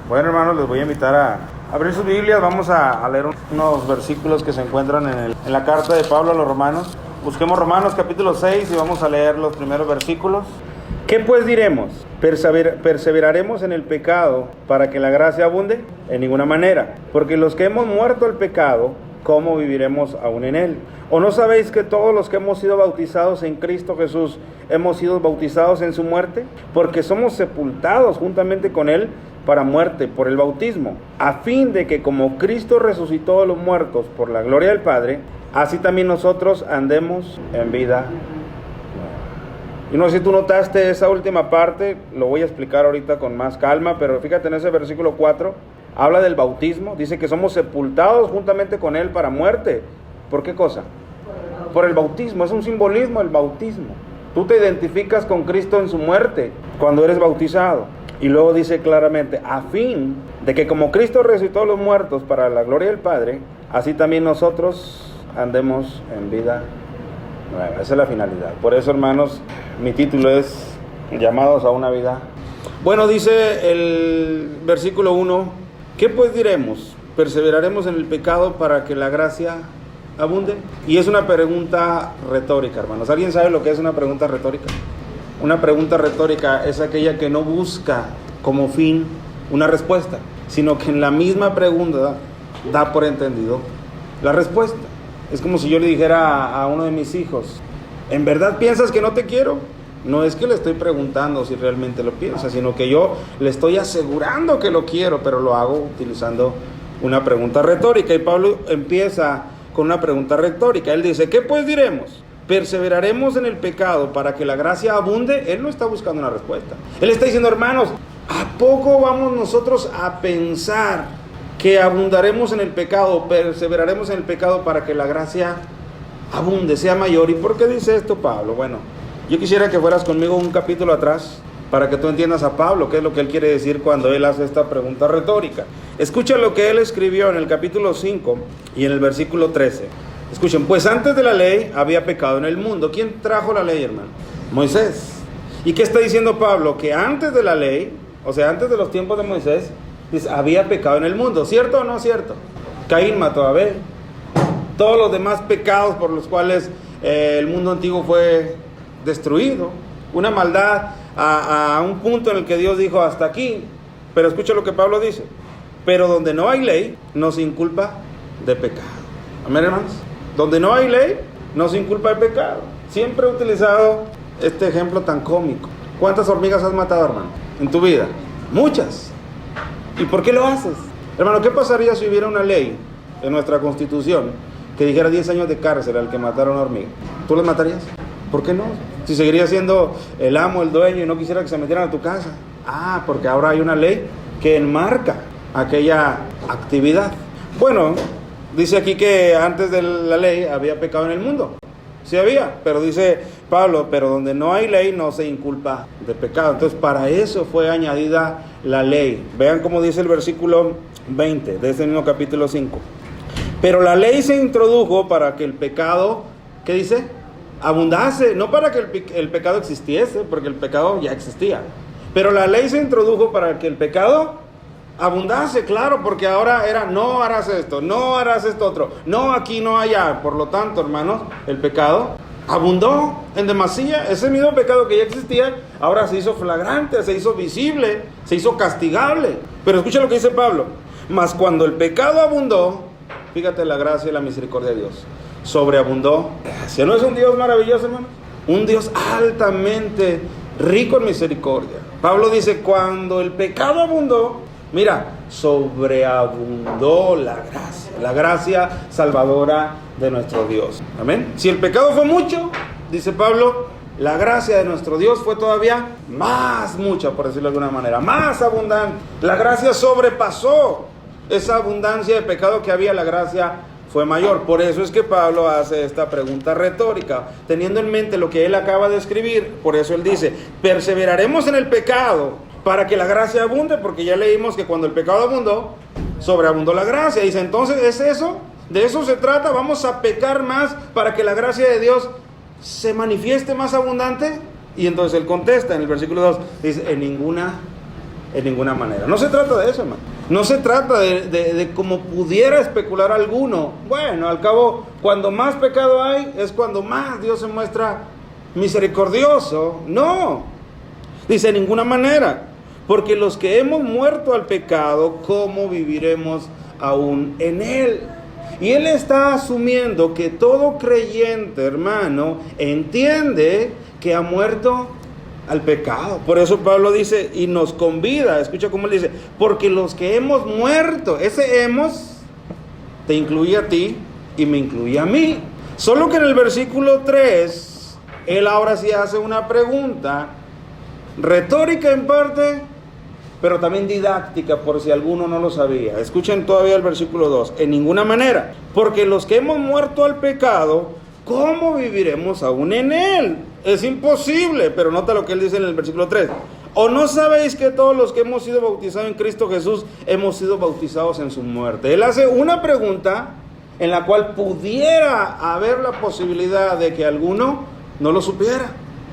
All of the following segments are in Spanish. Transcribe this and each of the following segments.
Bueno, hermanos, les voy a invitar a abrir sus Biblias. Vamos a leer unos versículos que se encuentran en la carta de Pablo a los Romanos. Busquemos Romanos capítulo 6 y vamos a leer los primeros versículos. ¿Qué pues diremos? ¿Perseveraremos en el pecado para que la gracia abunde? En ninguna manera, porque los que hemos muerto al pecado, ¿cómo viviremos aún en él? ¿O no sabéis que todos los que hemos sido bautizados en Cristo Jesús hemos sido bautizados en su muerte? Porque somos sepultados juntamente con él para muerte por el bautismo, a fin de que como Cristo resucitó de los muertos por la gloria del Padre, así también nosotros andemos en vida. Y no sé si tú notaste esa última parte, lo voy a explicar ahorita con más calma, pero fíjate en ese versículo 4, habla del bautismo, dice que somos sepultados juntamente con él para muerte. ¿Por qué cosa? Por el bautismo, es un simbolismo el bautismo. Tú te identificas con Cristo en su muerte cuando eres bautizado. Y luego dice claramente, a fin de que como Cristo resucitó a los muertos para la gloria del Padre, así también nosotros andemos en vida nueva. Esa es la finalidad. Por eso, hermanos, mi título es Llamados a una vida. Bueno, dice el versículo 1, ¿qué pues diremos? ¿Perseveraremos en el pecado para que la gracia abunde? Y es una pregunta retórica, hermanos. ¿Alguien sabe lo que es una pregunta retórica? Una pregunta retórica es aquella que no busca como fin una respuesta, sino que en la misma pregunta da por entendido la respuesta. Es como si yo le dijera a uno de mis hijos, ¿en verdad piensas que no te quiero? No es que le estoy preguntando si realmente lo piensa, sino que yo le estoy asegurando que lo quiero, pero lo hago utilizando una pregunta retórica. Y Pablo empieza con una pregunta retórica. Él dice, ¿qué pues diremos? ¿Perseveraremos en el pecado para que la gracia abunde? Él no está buscando una respuesta. Él está diciendo, hermanos, ¿a poco vamos nosotros a pensar que abundaremos en el pecado, perseveraremos en el pecado para que la gracia abunde, sea mayor? ¿Y por qué dice esto Pablo? Bueno, yo quisiera que fueras conmigo un capítulo atrás para que tú entiendas a Pablo, qué es lo que él quiere decir cuando él hace esta pregunta retórica. Escucha lo que él escribió en el capítulo 5 y en el versículo 13. Escuchen, pues antes de la ley había pecado en el mundo. ¿Quién trajo la ley, hermano? Moisés. ¿Y qué está diciendo Pablo? Que antes de la ley, o sea, antes de los tiempos de Moisés, había pecado en el mundo. ¿Cierto o no cierto? Caín mató a Abel. Todos los demás pecados por los cuales el mundo antiguo fue destruido. Una maldad a un punto en el que Dios dijo hasta aquí. Pero escucha lo que Pablo dice. Pero donde no hay ley, no se inculpa de pecado. Amén, hermanos. Donde no hay ley, no se inculpa de pecado. Siempre he utilizado este ejemplo tan cómico. ¿Cuántas hormigas has matado, hermano, en tu vida? Muchas. ¿Y por qué lo haces? Hermano, ¿qué pasaría si hubiera una ley en nuestra Constitución que dijera 10 años de cárcel al que matara a una hormiga? ¿Tú las matarías? ¿Por qué no? Si seguirías siendo el amo, el dueño y no quisiera que se metieran a tu casa. Ah, porque ahora hay una ley que enmarca aquella actividad. Bueno, dice aquí que antes de la ley había pecado en el mundo. Sí había, pero dice Pablo, pero donde no hay ley no se inculpa de pecado. Entonces para eso fue añadida la ley. Vean cómo dice el versículo 20 de ese mismo capítulo 5. Pero la ley se introdujo para que el pecado, ¿qué dice? Abundase, no para que el pecado existiese, porque el pecado ya existía. Pero la ley se introdujo para que el pecado abundase, claro, porque ahora era no harás esto, no harás esto otro, no aquí, no allá. Por lo tanto, hermanos, el pecado abundó en demasía. Ese mismo pecado que ya existía, ahora se hizo flagrante, se hizo visible, se hizo castigable. Pero escucha lo que dice Pablo. Mas cuando el pecado abundó, fíjate la gracia y la misericordia de Dios, sobreabundó gracia. ¿No es un Dios maravilloso, hermanos? Un Dios altamente rico en misericordia. Pablo dice, cuando el pecado abundó, mira, sobreabundó la gracia salvadora de nuestro Dios. Amén. Si el pecado fue mucho, dice Pablo, la gracia de nuestro Dios fue todavía más mucha, por decirlo de alguna manera, más abundante. La gracia sobrepasó esa abundancia de pecado que había, la gracia fue mayor. Por eso es que Pablo hace esta pregunta retórica, teniendo en mente lo que él acaba de escribir. Por eso él dice, perseveraremos en el pecado para que la gracia abunde, porque ya leímos que cuando el pecado abundó, sobreabundó la gracia. Dice, entonces, ¿es eso? ¿De eso se trata? ¿Vamos a pecar más para que la gracia de Dios se manifieste más abundante? Y entonces él contesta en el versículo 2, dice, en ninguna En ninguna manera. No se trata de eso, hermano. No se trata de como pudiera especular alguno. Bueno, al cabo, cuando más pecado hay, es cuando más Dios se muestra misericordioso. No. Dice, en ninguna manera. Porque los que hemos muerto al pecado, ¿cómo viviremos aún en él? Y él está asumiendo que todo creyente, hermano, entiende que ha muerto al pecado. Por eso Pablo dice y nos convida, escucha cómo él dice, porque los que hemos muerto, ese hemos te incluye a ti y me incluye a mí. Solo que en el versículo 3, él ahora sí hace una pregunta retórica en parte, pero también didáctica por si alguno no lo sabía. Escuchen todavía el versículo 2, en ninguna manera, porque los que hemos muerto al pecado, ¿cómo viviremos aún en él? Es imposible, pero nota lo que él dice en el versículo 3. ¿O no sabéis que todos los que hemos sido bautizados en Cristo Jesús hemos sido bautizados en su muerte? Él hace una pregunta en la cual pudiera haber la posibilidad de que alguno no lo supiera.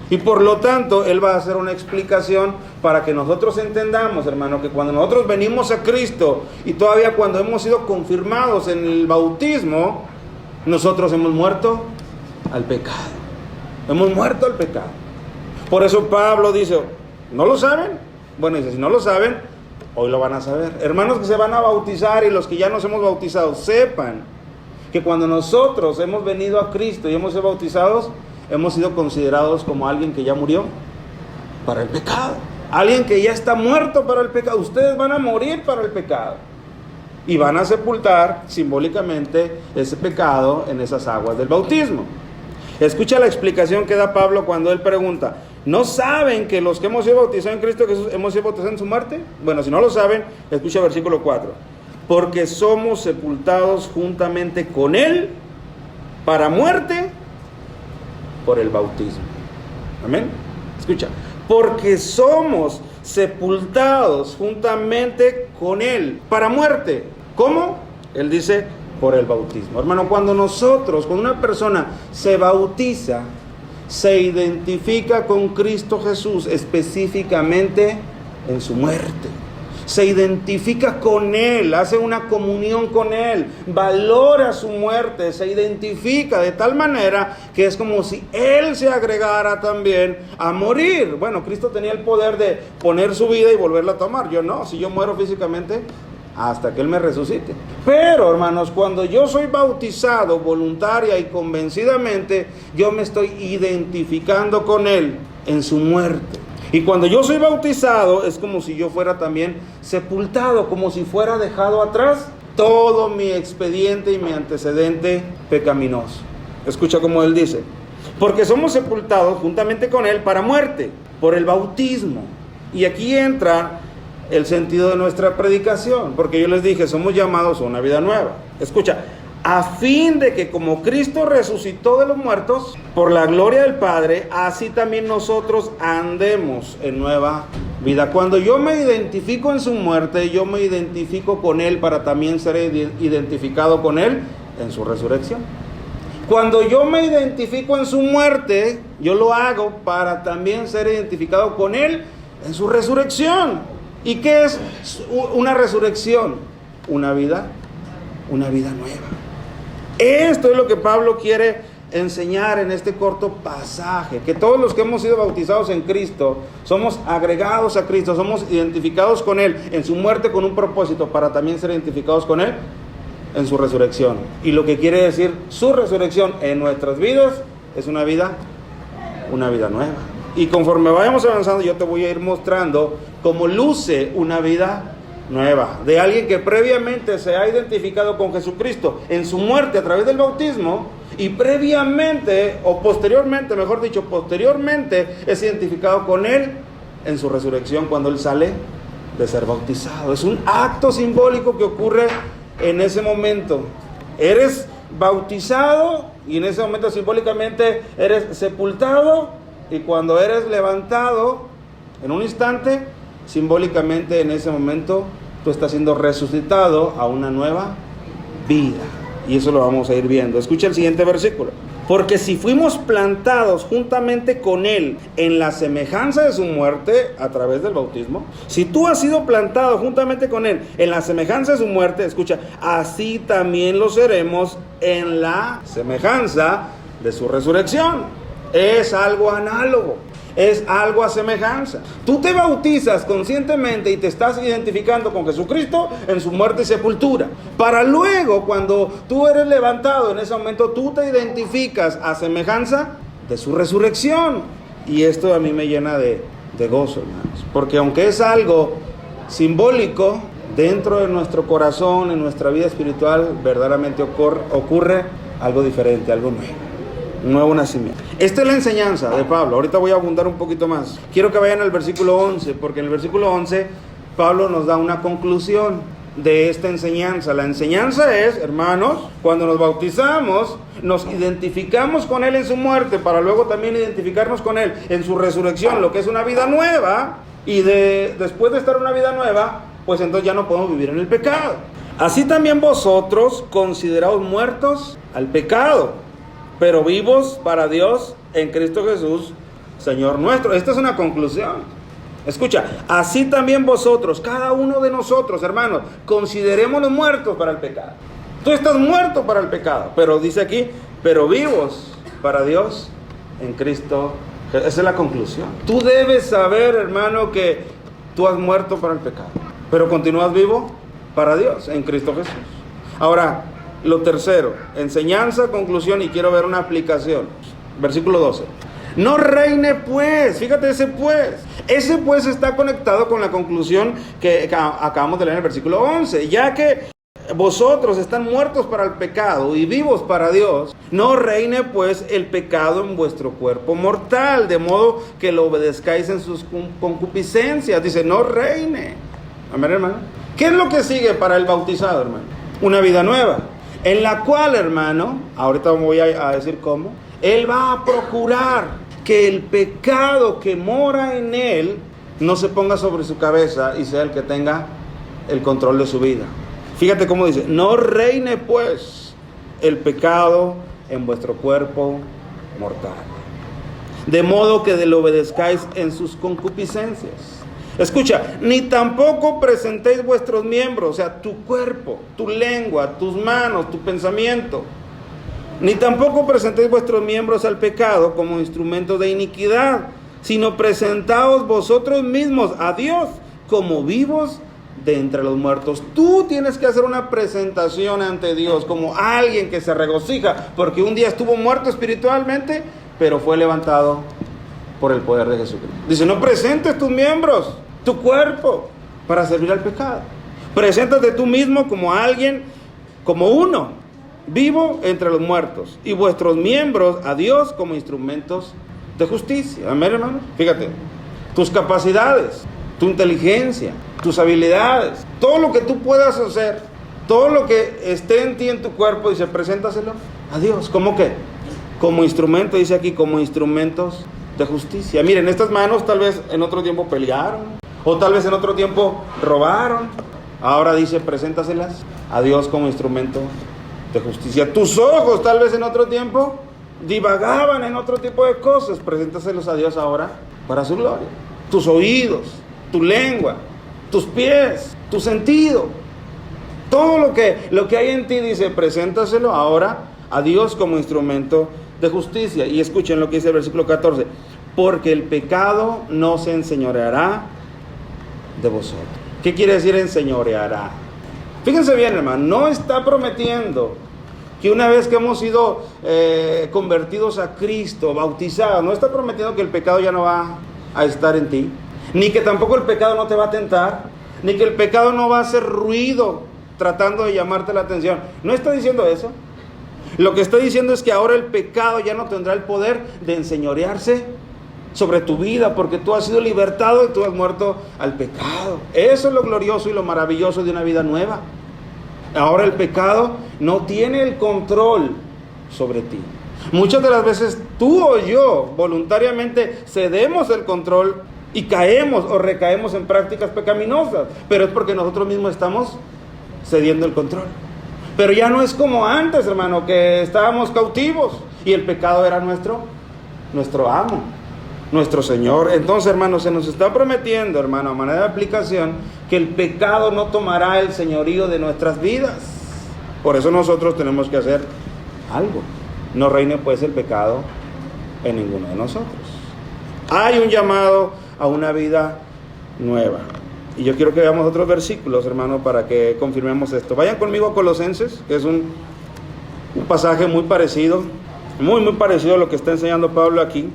Y por lo tanto, él va a hacer una explicación para que nosotros entendamos, hermano, que cuando nosotros venimos a Cristo y todavía cuando hemos sido confirmados en el bautismo, nosotros hemos muerto al pecado. Hemos muerto al pecado. Por eso Pablo dice, ¿no lo saben? Bueno, dice, si no lo saben, hoy lo van a saber. Hermanos que se van a bautizar y los que ya nos hemos bautizado, sepan que cuando nosotros hemos venido a Cristo y hemos sido bautizados, hemos sido considerados como alguien que ya murió para el pecado. Alguien que ya está muerto para el pecado. Ustedes van a morir para el pecado. Y van a sepultar simbólicamente ese pecado en esas aguas del bautismo. Escucha la explicación que da Pablo cuando él pregunta, ¿no saben que los que hemos sido bautizados en Cristo Jesús hemos sido bautizados en su muerte? Bueno, si no lo saben, escucha el versículo 4. Porque somos sepultados juntamente con él para muerte por el bautismo. Amén. Escucha. Porque somos sepultados juntamente con él para muerte. ¿Cómo? Él dice, por el bautismo. Hermano, cuando una persona se bautiza, se identifica con Cristo Jesús específicamente en su muerte. Se identifica con él, hace una comunión con él, valora su muerte, se identifica de tal manera que es como si él se agregara también a morir. Bueno, Cristo tenía el poder de poner su vida y volverla a tomar. Yo no, si yo muero físicamente, hasta que él me resucite. Pero, hermanos, cuando yo soy bautizado voluntaria y convencidamente, yo me estoy identificando con él en su muerte. Y cuando yo soy bautizado, es como si yo fuera también sepultado, como si fuera dejado atrás todo mi expediente y mi antecedente pecaminoso. Escucha cómo él dice, porque somos sepultados juntamente con él para muerte, por el bautismo. Y aquí entra el sentido de nuestra predicación, porque yo les dije, somos llamados a una vida nueva. Escucha, a fin de que como Cristo resucitó de los muertos, por la gloria del Padre, así también nosotros andemos en nueva vida. Cuando yo me identifico en su muerte, yo me identifico con él para también ser identificado con él en su resurrección. Cuando yo me identifico en su muerte, yo lo hago para también ser identificado con él en su resurrección. ¿Y qué es una resurrección? Una vida nueva. Esto es lo que Pablo quiere enseñar en este corto pasaje, que todos los que hemos sido bautizados en Cristo, somos agregados a Cristo, somos identificados con él en su muerte con un propósito para también ser identificados con él en su resurrección. Y lo que quiere decir su resurrección en nuestras vidas es una vida nueva. Y conforme vayamos avanzando, yo te voy a ir mostrando cómo luce una vida nueva, de alguien que previamente se ha identificado con Jesucristo en su muerte a través del bautismo, y previamente, o posteriormente, mejor dicho, posteriormente es identificado con él en su resurrección cuando él sale de ser bautizado. Es un acto simbólico que ocurre en ese momento. Eres bautizado y en ese momento simbólicamente eres sepultado, y cuando eres levantado en un instante, simbólicamente en ese momento tú estás siendo resucitado a una nueva vida. Y eso lo vamos a ir viendo. Escucha el siguiente versículo. Porque si fuimos plantados juntamente con Él en la semejanza de su muerte a través del bautismo, si tú has sido plantado juntamente con Él en la semejanza de su muerte, escucha, así también lo seremos en la semejanza de su resurrección. Es algo análogo. Es algo a semejanza. Tú te bautizas conscientemente y te estás identificando con Jesucristo en su muerte y sepultura. Para luego, cuando tú eres levantado, en ese momento tú te identificas a semejanza de su resurrección. Y esto a mí me llena de gozo, hermanos. Porque aunque es algo simbólico, dentro de nuestro corazón, en nuestra vida espiritual, verdaderamente ocurre algo diferente, algo nuevo. Un nuevo nacimiento. Esta es la enseñanza de Pablo. Ahorita voy a abundar un poquito más. Quiero que vayan al versículo 11, porque en el versículo 11 Pablo nos da una conclusión de esta enseñanza. La enseñanza es, hermanos, cuando nos bautizamos, nos identificamos con Él en su muerte, para luego también identificarnos con Él en su resurrección, lo que es una vida nueva, y después de estar una vida nueva, pues entonces ya no podemos vivir en el pecado. Así también vosotros, consideraos muertos al pecado, pero vivos para Dios en Cristo Jesús, Señor nuestro. Esta es una conclusión. Escucha, así también vosotros, cada uno de nosotros, hermanos, considerémonos muertos para el pecado. Tú estás muerto para el pecado, pero dice aquí, pero vivos para Dios en Cristo Jesús. Esa es la conclusión. Tú debes saber, hermano, que tú has muerto para el pecado, pero continúas vivo para Dios en Cristo Jesús. Ahora, lo tercero, enseñanza, conclusión, y quiero ver una aplicación. Versículo 12. No reine pues, fíjate ese pues está conectado con la conclusión que acabamos de leer en el versículo 11. Ya que vosotros están muertos para el pecado y vivos para Dios, no reine pues el pecado en vuestro cuerpo mortal, de modo que lo obedezcáis en sus concupiscencias. Dice, no reine. Amén, hermano. ¿Qué es lo que sigue para el bautizado, hermano? Una vida nueva, en la cual, hermano, ahorita voy a decir cómo, él va a procurar que el pecado que mora en él no se ponga sobre su cabeza y sea el que tenga el control de su vida. Fíjate cómo dice, no reine pues el pecado en vuestro cuerpo mortal, de modo que lo obedezcáis en sus concupiscencias. Escucha, ni tampoco presentéis vuestros miembros, o sea, tu cuerpo, tu lengua, tus manos, tu pensamiento. Ni tampoco presentéis vuestros miembros al pecado como instrumentos de iniquidad, sino presentaos vosotros mismos a Dios como vivos de entre los muertos. Tú tienes que hacer una presentación ante Dios como alguien que se regocija, porque un día estuvo muerto espiritualmente, pero fue levantado por el poder de Jesucristo. Dice, no presentes tus miembros, tu cuerpo, para servir al pecado. Preséntate tú mismo como alguien, como uno, vivo entre los muertos, y vuestros miembros a Dios como instrumentos de justicia. Amén, hermano. Fíjate, tus capacidades, tu inteligencia, tus habilidades, todo lo que tú puedas hacer, todo lo que esté en ti, en tu cuerpo, dice, preséntaselo a Dios. ¿Cómo qué? Como instrumento, dice aquí, como instrumentos de justicia. Miren, estas manos tal vez en otro tiempo pelearon, o tal vez en otro tiempo robaron. Ahora dice, preséntaselas a Dios como instrumento de justicia. Tus ojos tal vez en otro tiempo divagaban en otro tipo de cosas. Preséntaselos a Dios ahora para su gloria. Tus oídos, tu lengua, tus pies, tu sentido, todo lo que hay en ti, dice, preséntaselo ahora a Dios como instrumento de justicia. Y escuchen lo que dice el versículo 14. Porque el pecado no se enseñoreará de vosotros. ¿Qué quiere decir enseñoreará? Fíjense bien, hermano, no está prometiendo que una vez que hemos sido convertidos a Cristo, bautizados, no está prometiendo que el pecado ya no va a estar en ti, ni que tampoco el pecado no te va a tentar, ni que el pecado no va a hacer ruido tratando de llamarte la atención. No está diciendo eso. Lo que está diciendo es que ahora el pecado ya no tendrá el poder de enseñorearse sobre tu vida, porque tú has sido libertado y tú has muerto al pecado. Eso es lo glorioso y lo maravilloso de una vida nueva. Ahora el pecado no tiene el control sobre ti. Muchas de las veces tú o yo voluntariamente cedemos el control y caemos o recaemos en prácticas pecaminosas, pero es porque nosotros mismos estamos cediendo el control. Pero ya no es como antes, hermano, que estábamos cautivos. Y el pecado era nuestro amo, nuestro Señor. Entonces, hermanos, se nos está prometiendo, hermano, a manera de aplicación, que el pecado no tomará el señorío de nuestras vidas. Por eso nosotros tenemos que hacer algo. No reine pues el pecado en ninguno de nosotros. Hay un llamado a una vida nueva. Y yo quiero que veamos otros versículos, hermano, para que confirmemos esto. Vayan conmigo a Colosenses, que es un pasaje muy parecido, muy parecido a lo que está enseñando Pablo aquí.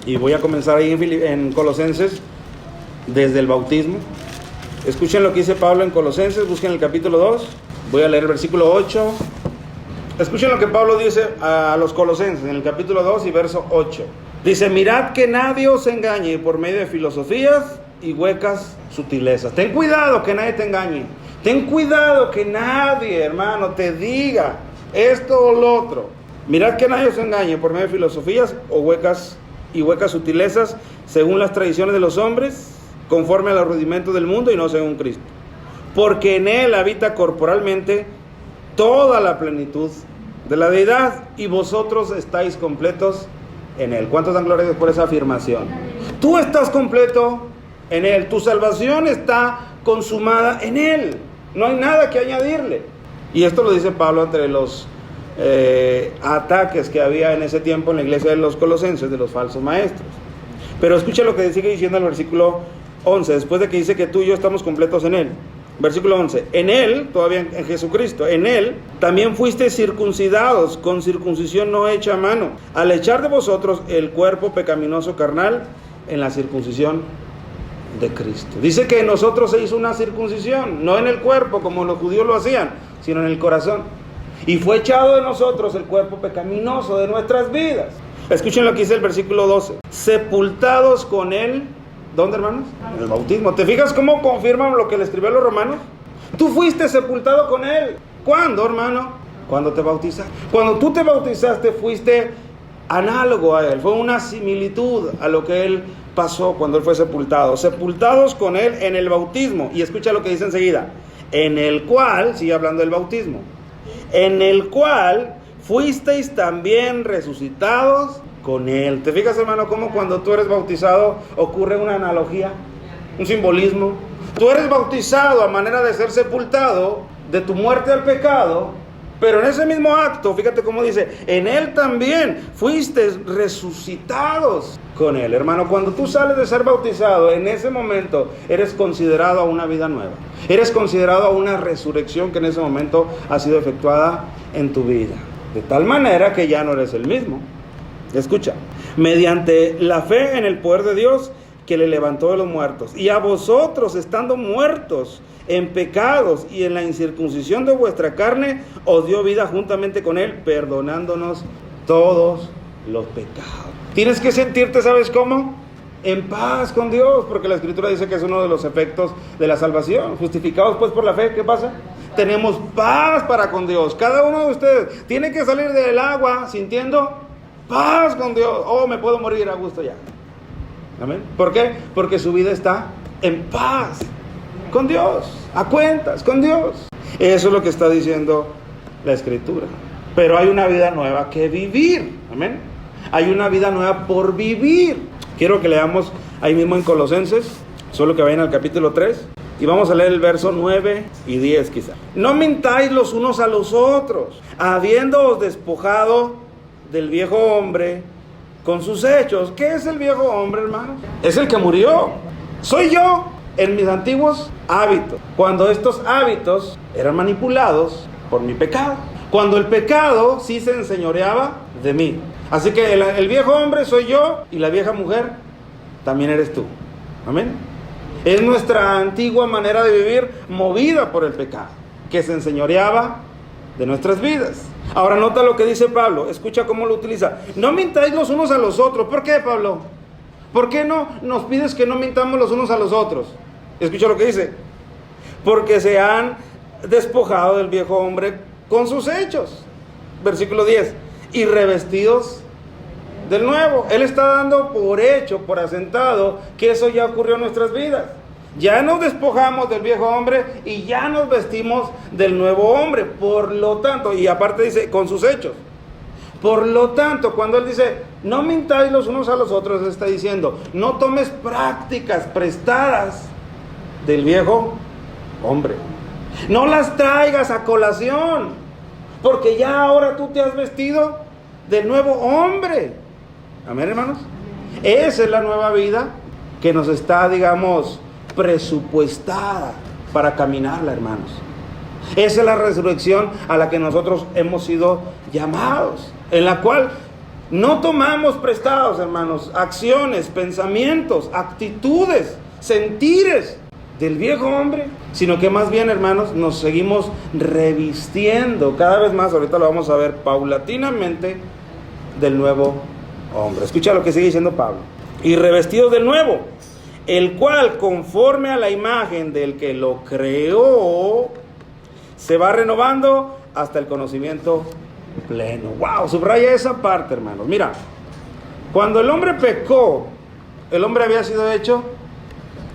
Y voy a comenzar ahí en Colosenses, desde el bautismo. Escuchen lo que dice Pablo en Colosenses, busquen el capítulo 2. Voy a leer el versículo 8. Escuchen lo que Pablo dice a los colosenses en el capítulo 2 y verso 8. Dice: mirad que nadie os engañe por medio de filosofías y huecas sutilezas. Ten cuidado que nadie te engañe. Ten cuidado que nadie, hermano, te diga esto o lo otro. Mirad que nadie os engañe por medio de filosofías o huecas sutilezas, según las tradiciones de los hombres, conforme a los rudimentos del mundo y no según Cristo. Porque en Él habita corporalmente toda la plenitud de la deidad, y vosotros estáis completos en Él. ¿Cuántos dan gloria a Dios por esa afirmación? Tú estás completo en Él. Tu salvación está consumada en Él. No hay nada que añadirle. Y esto lo dice Pablo entre los ataques que había en ese tiempo en la iglesia de los colosenses, de los falsos maestros. Pero escucha lo que sigue diciendo el versículo 11, después de que dice que tú y yo estamos completos en Él. Versículo 11, en Él, todavía en Jesucristo, en Él también fuisteis circuncidados con circuncisión no hecha a mano, al echar de vosotros el cuerpo pecaminoso carnal en la circuncisión de Cristo. Dice que en nosotros se hizo una circuncisión, no en el cuerpo como los judíos lo hacían, sino en el corazón. Y fue echado de nosotros el cuerpo pecaminoso de nuestras vidas. Escuchen lo que dice el versículo 12. Sepultados con Él, ¿dónde, hermanos? En el bautismo. ¿Te fijas cómo confirman lo que le escribió a los romanos? Tú fuiste sepultado con Él. ¿Cuándo, hermano? Cuando te bautizaste. Cuando tú te bautizaste fuiste análogo a Él. Fue una similitud a lo que Él pasó cuando Él fue sepultado. Sepultados con Él en el bautismo. Y escucha lo que dice enseguida. En el cual, sigue hablando del bautismo, en el cual fuisteis también resucitados con Él. ¿Te fijas, hermano, cómo cuando tú eres bautizado ocurre una analogía, un simbolismo? Tú eres bautizado a manera de ser sepultado de tu muerte al pecado, pero en ese mismo acto, fíjate cómo dice, en Él también fuisteis resucitados con Él. Hermano, cuando tú sales de ser bautizado, en ese momento eres considerado a una vida nueva. Eres considerado a una resurrección que en ese momento ha sido efectuada en tu vida. De tal manera que ya no eres el mismo. Escucha, mediante la fe en el poder de Dios que le levantó de los muertos, y a vosotros, estando muertos en pecados y en la incircuncisión de vuestra carne, os dio vida juntamente con Él, perdonándonos todos los pecados. Tienes que sentirte, ¿sabes cómo? En paz con Dios, porque la Escritura dice que es uno de los efectos de la salvación. Justificados pues por la fe, ¿qué pasa? Tenemos paz para con Dios. Cada uno de ustedes tiene que salir del agua sintiendo paz con Dios. Oh, me puedo morir a gusto ya. Amén. ¿Por qué? Porque su vida está en paz con Dios, a cuentas con Dios. Eso es lo que está diciendo la Escritura. Pero hay una vida nueva que vivir. Amén. Hay una vida nueva por vivir. Quiero que leamos ahí mismo en Colosenses, solo que vayan al capítulo 3. Y vamos a leer el verso 9 y 10 quizá. No mintáis los unos a los otros, habiéndoos despojado del viejo hombre con sus hechos. ¿Qué es el viejo hombre, hermano? Es el que murió. Soy yo en mis antiguos hábitos, cuando estos hábitos eran manipulados por mi pecado, cuando el pecado sí se enseñoreaba de mí. Así que el viejo hombre soy yo, y la vieja mujer también eres tú. Amén. Es nuestra antigua manera de vivir movida por el pecado, que se enseñoreaba de nuestras vidas. Ahora nota lo que dice Pablo, escucha cómo lo utiliza. No mintáis los unos a los otros. ¿Por qué, Pablo? ¿Por qué no nos pides que no mintamos los unos a los otros? Escucha lo que dice. Porque se han despojado del viejo hombre con sus hechos. Versículo 10. Y revestidos del nuevo. Él está dando por hecho, por asentado, que eso ya ocurrió en nuestras vidas. Ya nos despojamos del viejo hombre y ya nos vestimos del nuevo hombre. Por lo tanto, y aparte dice, con sus hechos. Por lo tanto, cuando él dice, no mintáis los unos a los otros, él está diciendo, no tomes prácticas prestadas del viejo hombre. No las traigas a colación, porque ya ahora tú te has vestido del nuevo hombre. Amén, hermanos. Esa es la nueva vida que nos está, digamos, presupuestada para caminarla, hermanos. Esa es la resurrección a la que nosotros hemos sido llamados, en la cual no tomamos prestados, hermanos, acciones, pensamientos, actitudes, sentires del viejo hombre, sino que más bien, hermanos, nos seguimos revistiendo cada vez más, ahorita lo vamos a ver paulatinamente, del nuevo hombre. Escucha lo que sigue diciendo Pablo. Y revestidos del nuevo, el cual conforme a la imagen del que lo creó, se va renovando hasta el conocimiento pleno. Wow, subraya esa parte, hermanos. Mira, cuando el hombre pecó, el hombre había sido hecho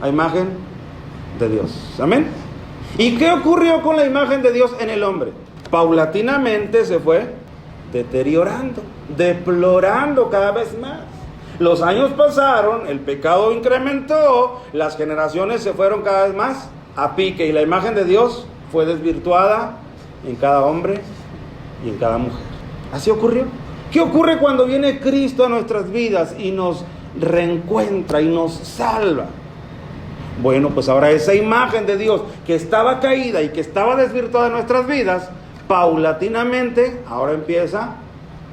a imagen de Dios. Amén. ¿Y qué ocurrió con la imagen de Dios en el hombre? Paulatinamente se fue deteriorando, deplorando cada vez más. Los años pasaron, el pecado incrementó, las generaciones se fueron cada vez más a pique y la imagen de Dios fue desvirtuada en cada hombre y en cada mujer. Así ocurrió. ¿Qué ocurre cuando viene Cristo a nuestras vidas y nos reencuentra y nos salva? Bueno, pues ahora esa imagen de Dios que estaba caída y que estaba desvirtuada en nuestras vidas, paulatinamente ahora empieza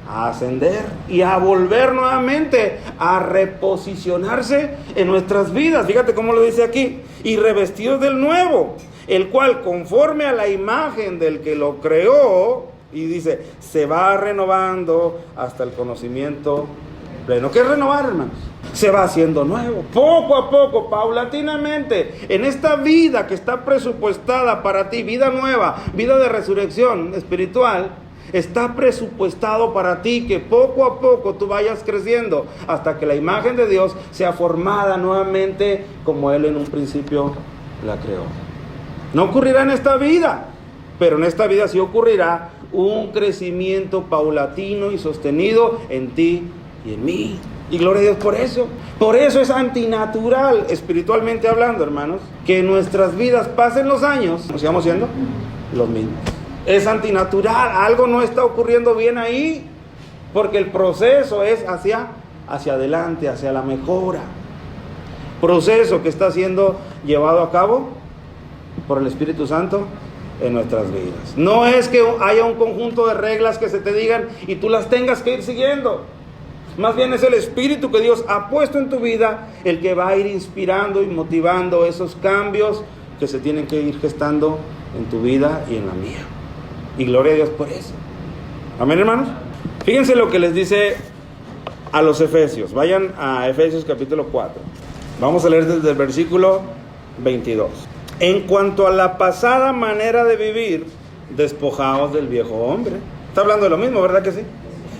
a ascender y a volver nuevamente a reposicionarse en nuestras vidas. Fíjate cómo lo dice aquí. Y revestidos del nuevo, el cual conforme a la imagen del que lo creó, y dice, se va renovando hasta el conocimiento pleno. ¿Qué es renovar, hermanos? Se va haciendo nuevo, poco a poco, paulatinamente, en esta vida que está presupuestada para ti, vida nueva, vida de resurrección espiritual, está presupuestado para ti que poco a poco tú vayas creciendo hasta que la imagen de Dios sea formada nuevamente como Él en un principio la creó. No ocurrirá en esta vida, pero en esta vida sí ocurrirá un crecimiento paulatino y sostenido en ti y en mí. Y gloria a Dios por eso. Por eso es antinatural, espiritualmente hablando, hermanos, que en nuestras vidas pasen los años, nos sigamos siendo los mismos. Es antinatural, algo no está ocurriendo bien ahí, porque el proceso es hacia adelante, hacia la mejora. Proceso que está siendo llevado a cabo por el Espíritu Santo en nuestras vidas. No es que haya un conjunto de reglas que se te digan y tú las tengas que ir siguiendo. Más bien es el Espíritu que Dios ha puesto en tu vida el que va a ir inspirando y motivando esos cambios que se tienen que ir gestando en tu vida y en la mía. Y gloria a Dios por eso. Amén, hermanos. Fíjense lo que les dice a los Efesios. Vayan a Efesios capítulo 4. Vamos a leer desde el versículo 22. En cuanto a la pasada manera de vivir, despojaos del viejo hombre. Está hablando de lo mismo, ¿verdad que sí?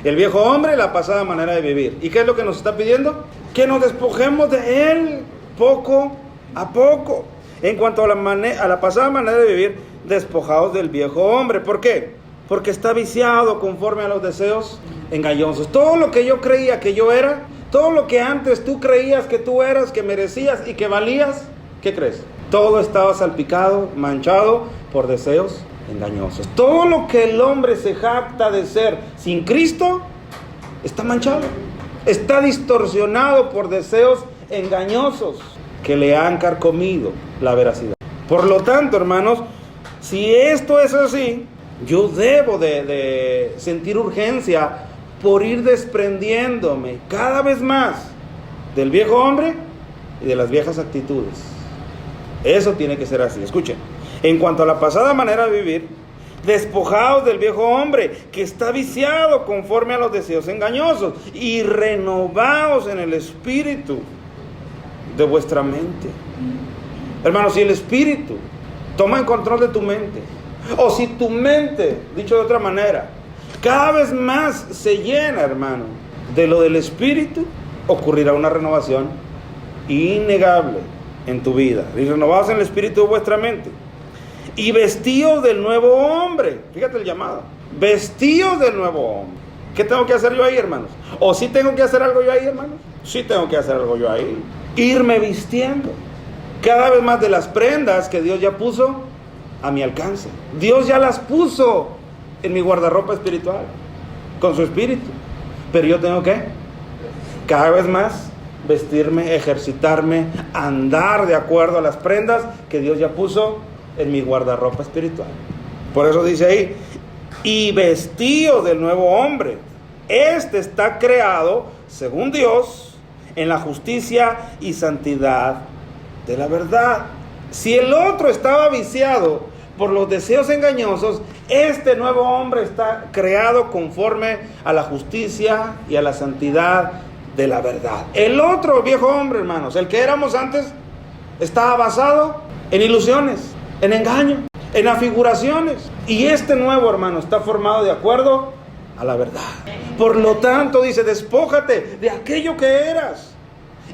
El viejo hombre, la pasada manera de vivir. ¿Y qué es lo que nos está pidiendo? Que nos despojemos de él poco a poco. En cuanto a la pasada manera de vivir, despojados del viejo hombre. ¿Por qué? Porque está viciado conforme a los deseos engañosos. Todo lo que yo creía que yo era, todo lo que antes tú creías que tú eras, que merecías y que valías, ¿qué crees? Todo estaba salpicado, manchado por deseos engañosos. Todo lo que el hombre se jacta de ser sin Cristo está manchado, está distorsionado por deseos engañosos que le han carcomido la veracidad. Por lo tanto, hermanos, si esto es así, yo debo de sentir urgencia por ir desprendiéndome cada vez más del viejo hombre y de las viejas actitudes. Eso tiene que ser así. Escuchen. En cuanto a la pasada manera de vivir, despojaos del viejo hombre que está viciado conforme a los deseos engañosos y renovaos en el espíritu de vuestra mente. Hermanos, si el espíritu toma en control de tu mente, o si tu mente, dicho de otra manera, cada vez más se llena, hermano, de lo del espíritu, ocurrirá una renovación innegable en tu vida. Y renovaos en el espíritu de vuestra mente. Y vestíos del nuevo hombre. Fíjate el llamado. Vestíos del nuevo hombre, ¿Qué tengo que hacer yo ahí, hermanos? ¿O sí tengo que hacer algo yo ahí, hermanos? Sí tengo que hacer algo yo ahí. Irme vistiendo cada vez más de las prendas que Dios ya puso a mi alcance. Dios ya las puso en mi guardarropa espiritual, con su espíritu. Pero yo tengo que cada vez más vestirme, ejercitarme, andar de acuerdo a las prendas que Dios ya puso en mi guardarropa espiritual. Por eso dice ahí, y vestido del nuevo hombre. Este está creado, según Dios, en la justicia y santidad de la verdad. Si el otro estaba viciado por los deseos engañosos, este nuevo hombre está creado conforme a la justicia y a la santidad de la verdad. El otro viejo hombre, hermanos, el que éramos antes, estaba basado en ilusiones, en engaño, en afiguraciones. Y este nuevo, hermano, está formado de acuerdo a la verdad. Por lo tanto, dice, despójate de aquello que eras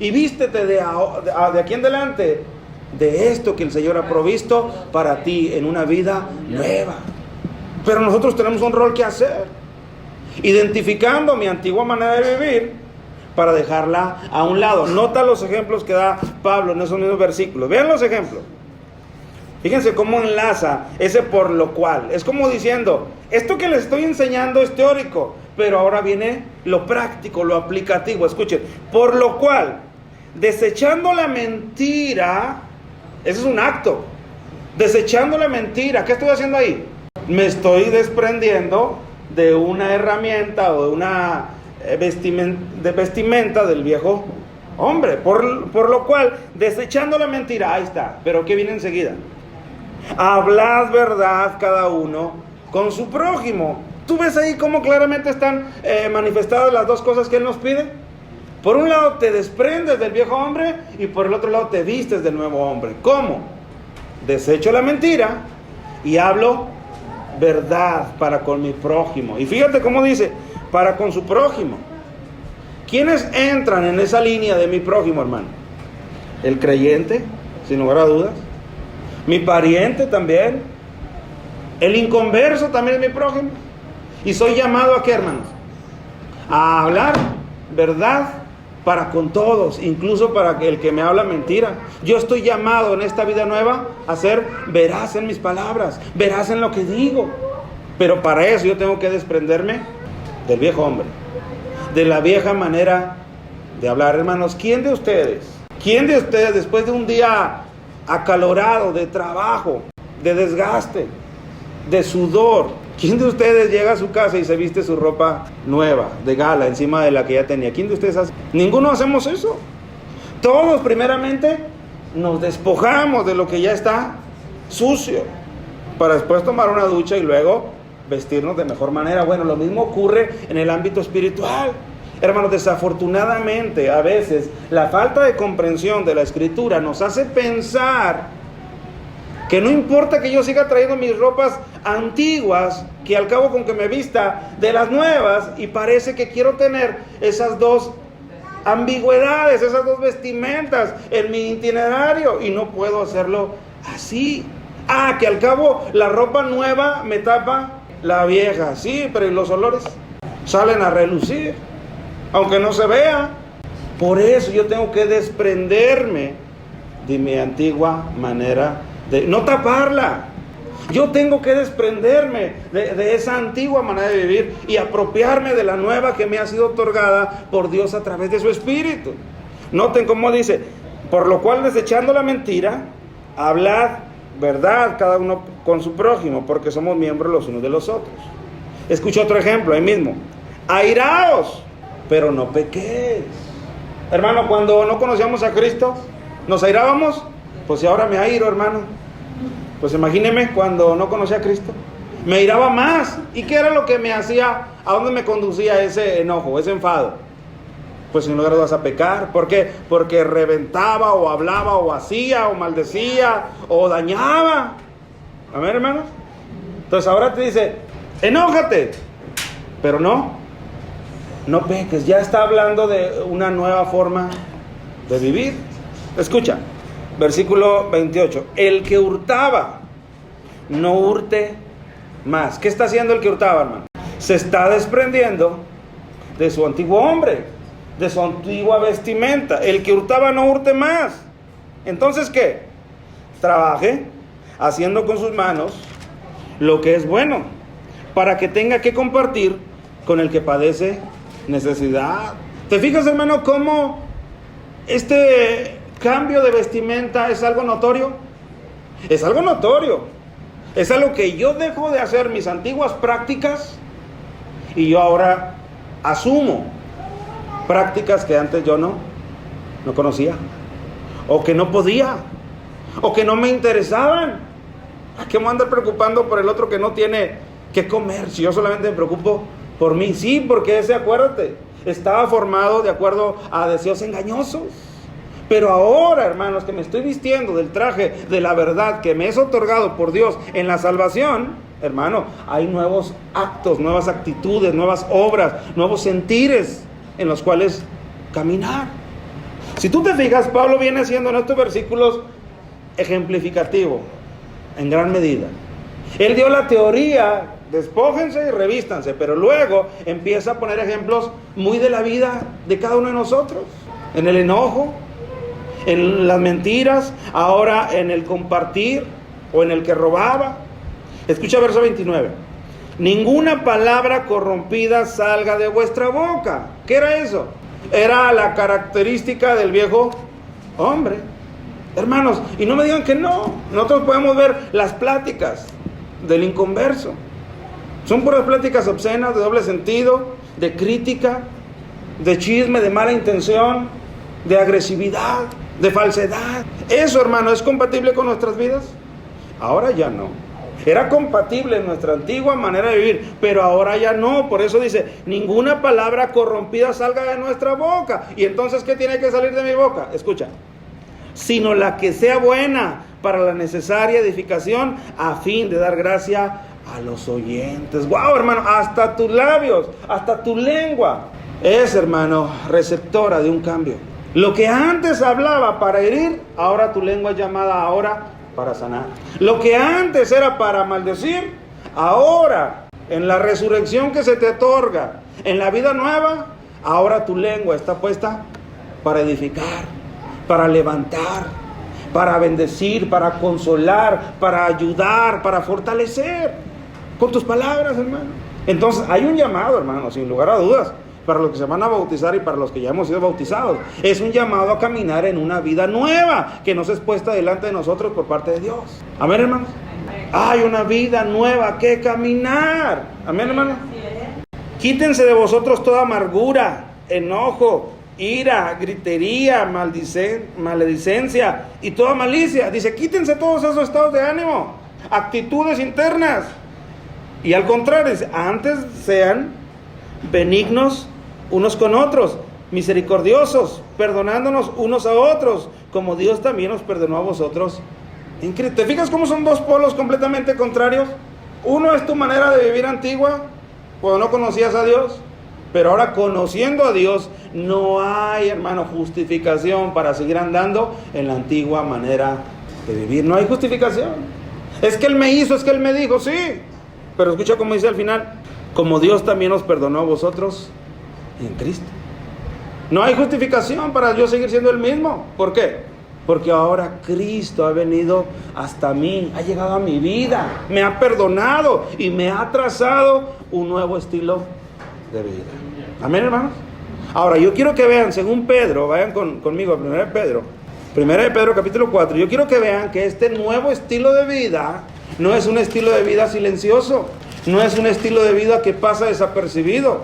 y vístete de aquí en adelante de esto que el Señor ha provisto para ti en una vida nueva. Pero nosotros tenemos un rol que hacer, identificando mi antigua manera de vivir para dejarla a un lado. Nota los ejemplos que da Pablo en esos mismos versículos. Vean los ejemplos. Fíjense cómo enlaza ese por lo cual. Es como diciendo, esto que les estoy enseñando es teórico, pero ahora viene lo práctico, lo aplicativo. Escuchen, por lo cual, desechando la mentira, ese es un acto. Desechando la mentira, ¿qué estoy haciendo ahí? Me estoy desprendiendo de una herramienta o de una vestimenta del viejo hombre. Por lo cual, desechando la mentira, ahí está. Pero ¿qué viene enseguida? Hablad verdad cada uno con su prójimo. ¿Tú ves ahí cómo claramente están manifestadas las dos cosas que Él nos pide? Por un lado te desprendes del viejo hombre y por el otro lado te vistes del nuevo hombre. ¿Cómo? Desecho la mentira y hablo verdad para con mi prójimo. Y fíjate cómo dice, para con su prójimo. ¿Quiénes entran en esa línea de mi prójimo, hermano? El creyente, sin lugar a dudas. Mi pariente también. El inconverso también es mi prójimo. Y soy llamado ¿a qué, hermanos? A hablar verdad para con todos, incluso para el que me habla mentira. Yo estoy llamado en esta vida nueva a ser veraz en mis palabras, veraz en lo que digo. Pero para eso yo tengo que desprenderme del viejo hombre, de la vieja manera de hablar. Hermanos, ¿quién de ustedes después de un día acalorado de trabajo, de desgaste, de sudor, quién de ustedes llega a su casa y se viste su ropa nueva, de gala, encima de la que ya tenía? ¿Quién de ustedes hace? Ninguno hacemos eso. Todos primeramente nos despojamos de lo que ya está sucio, para después tomar una ducha y luego vestirnos de mejor manera. Bueno, lo mismo ocurre en el ámbito espiritual. Hermanos, desafortunadamente a veces la falta de comprensión de la Escritura nos hace pensar que no importa que yo siga trayendo mis ropas antiguas, que al cabo con que me vista de las nuevas, y parece que quiero tener esas dos ambigüedades, esas dos vestimentas en mi itinerario, y no puedo hacerlo así. Que al cabo la ropa nueva me tapa la vieja, sí, pero ¿y los olores? Salen a relucir, aunque no se vea. Por eso yo tengo que desprenderme de mi antigua manera de no taparla. Yo tengo que desprenderme de esa antigua manera de vivir y apropiarme de la nueva que me ha sido otorgada por Dios a través de su Espíritu. Noten cómo dice, por lo cual desechando la mentira, hablad verdad cada uno con su prójimo, porque somos miembros los unos de los otros. Escucha otro ejemplo ahí mismo. Airaos, pero no pequéis. Hermano, cuando no conocíamos a Cristo, ¿nos airábamos? Pues si ahora me airo, hermano. Pues imagíneme cuando no conocía a Cristo. Me airaba más. ¿Y qué era lo que me hacía? ¿A dónde me conducía ese enojo, ese enfado? Pues sin lugar a dudas a pecar. ¿Por qué? Porque reventaba o hablaba o hacía o maldecía o dañaba. Amén, hermanos. Entonces ahora te dice, enójate, pero no peques. Ya está hablando de una nueva forma de vivir. Escucha, versículo 28. El que hurtaba, no hurte más. ¿Qué está haciendo el que hurtaba, hermano? Se está desprendiendo de su antiguo hombre, de su antigua vestimenta. El que hurtaba no hurte más. Entonces, ¿qué? Trabaje haciendo con sus manos lo que es bueno, para que tenga que compartir con el que padece necesidad. ¿Te fijas, hermano, cómo este cambio de vestimenta es algo notorio? Es algo notorio. Es algo que yo dejo de hacer mis antiguas prácticas y yo ahora asumo prácticas que antes yo no conocía, o que no podía, o que no me interesaban. ¿A qué me voy a andar preocupando por el otro que no tiene que comer si yo solamente me preocupo por mí? Sí, porque ese, acuérdate, estaba formado de acuerdo a deseos engañosos. Pero ahora, hermanos, que me estoy vistiendo del traje de la verdad que me es otorgado por Dios en la salvación, hermano, hay nuevos actos, nuevas actitudes, nuevas obras, nuevos sentires en los cuales caminar. Si tú te fijas, Pablo viene haciendo en estos versículos ejemplificativo en gran medida. Él dio la teoría, despójense y revístanse, pero luego empieza a poner ejemplos muy de la vida de cada uno de nosotros, en el enojo, en las mentiras, ahora en el compartir o en el que robaba. Escucha verso 29. Ninguna palabra corrompida salga de vuestra boca. ¿Qué era eso? Era la característica del viejo hombre. Hermanos, y no me digan que no. Nosotros podemos ver las pláticas del inconverso. Son puras pláticas obscenas, de doble sentido, de crítica, de chisme, de mala intención, de agresividad, de falsedad. ¿Eso, hermano, es compatible con nuestras vidas? Ahora ya no. Era compatible en nuestra antigua manera de vivir, pero ahora ya no. Por eso dice, ninguna palabra corrompida salga de nuestra boca. Y entonces, ¿qué tiene que salir de mi boca? Escucha. Sino la que sea buena para la necesaria edificación, a fin de dar gracia a los oyentes. ¡Wow, hermano! Hasta tus labios, hasta tu lengua es, hermano, receptora de un cambio. Lo que antes hablaba para herir, ahora tu lengua es llamada ahora para sanar. Lo que antes era para maldecir, ahora en la resurrección que se te otorga, en la vida nueva, ahora tu lengua está puesta para edificar, para levantar, para bendecir, para consolar, para ayudar, para fortalecer con tus palabras, hermano. Entonces hay un llamado, hermano, sin lugar a dudas, para los que se van a bautizar y para los que ya hemos sido bautizados. Es un llamado a caminar en una vida nueva que nos es puesta delante de nosotros por parte de Dios. Amén, hermanos. Hay una vida nueva que caminar. Amén, hermanos. Quítense de vosotros toda amargura, enojo, ira, gritería, maledicencia y toda malicia. Dice, quítense todos esos estados de ánimo, actitudes internas. Y al contrario, dice, antes sean benignos unos con otros, misericordiosos, perdonándonos unos a otros, como Dios también nos perdonó a vosotros en Cristo. ¿Te fijas cómo son dos polos completamente contrarios? Uno es tu manera de vivir antigua, cuando no conocías a Dios, pero ahora conociendo a Dios, no hay, hermano, justificación para seguir andando en la antigua manera de vivir. No hay justificación. Es que Él me hizo, es que Él me dijo, sí, pero escucha cómo dice al final, como Dios también os perdonó a vosotros en Cristo. No hay justificación para yo seguir siendo el mismo. ¿Por qué? Porque ahora Cristo ha venido hasta mí, ha llegado a mi vida, me ha perdonado y me ha trazado un nuevo estilo de vida. Amén, hermanos. Ahora yo quiero que vean, según Pedro, vayan conmigo a 1 de Pedro capítulo 4. Yo quiero que vean que este nuevo estilo de vida no es un estilo de vida silencioso. No es un estilo de vida que pasa desapercibido.